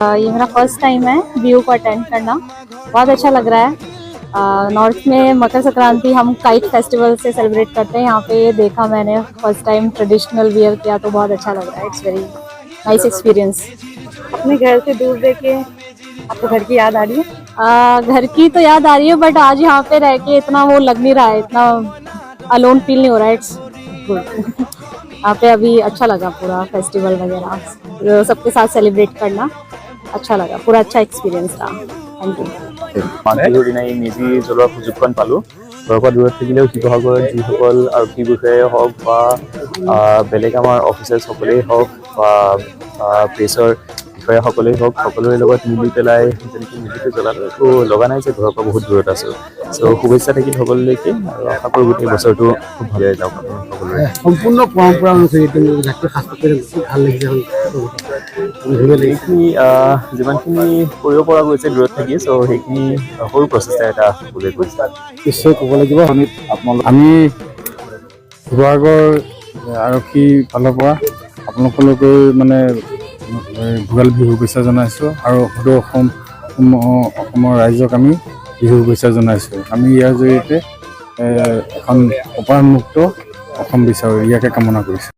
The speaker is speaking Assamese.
ये मेरा फर्स्ट टाइम है व्यू को अटेंड करना, बहुत अच्छा लग रहा है। नॉर्थ में मकर संक्रांति हम काइट फेस्टिवल से सेलिब्रेट करते हैं, यहाँ पे ये देखा मैंने फर्स्ट टाइम ट्रेडिशनल वियर किया तो बहुत अच्छा लग रहा है। It's very nice experience. अपने घर से दूर रह के आपको घर की याद आ रही है? घर की तो याद आ रही है, बट आज यहाँ पे रह के इतना वो लग नहीं रहा है, इतना अलोन फील नहीं हो रहा है। It's good. यहाँ पे अभी अच्छा लगा, पूरा फेस्टिवल वगैरह सबके साथ सेलिब्रेट करना अच्छा लगा, पूरा अच्छा एक्सपीरियंस रहा। Thank you. माघ বিহুৰ দিনাই মেজি জ্বলোৱাৰ সুযোগকণ পালোঁ। ঘৰৰ পৰা দূৰত থাকিলেও শিৱসাগৰৰ যিসকল আৰক্ষী বিষয়াই হওক বা বেলেগ আমাৰ অফিচাৰসকলেই হওক বা প্ৰেছৰ বিষয়াসকলেই হওক, সকলোৰে লগত মিলি পেলাই যেনেকৈ মেজিটো জ্বলালোঁ, একো লগা নাই যে ঘৰৰ পৰা বহুত দূৰত আছোঁ। চ' শুভেচ্ছা থাকিল সকলোলৈকে, আৰু আশা কৰোঁ গোটেই বছৰটো খুব ভালদৰে যাওক সকলোৰে। সম্পূৰ্ণ পৰম্পৰা অনুসৰি ভাল লাগিছে। এইখিনি যিমানখিনি কৰিব পৰা গৈছে দূৰত থাকি, চ' সেইখিনি সৰু প্ৰচেষ্টা এটা হ'বলৈ গৈছে। নিশ্চয় ক'ব লাগিব, আমি শিৱসাগৰ আৰক্ষীৰ ফালৰ পৰা আপোনালোকলৈ মানে ভোগালী বিহু শুভেচ্ছা জনাইছোঁ, আৰু সদৌ অসমৰ ৰাইজক আমি বিহু শুভেচ্ছা জনাইছোঁ। আমি ইয়াৰ জৰিয়তে এখন অপৰাধমুক্ত অসম বিচাৰোঁ, ইয়াকে কামনা কৰিছোঁ।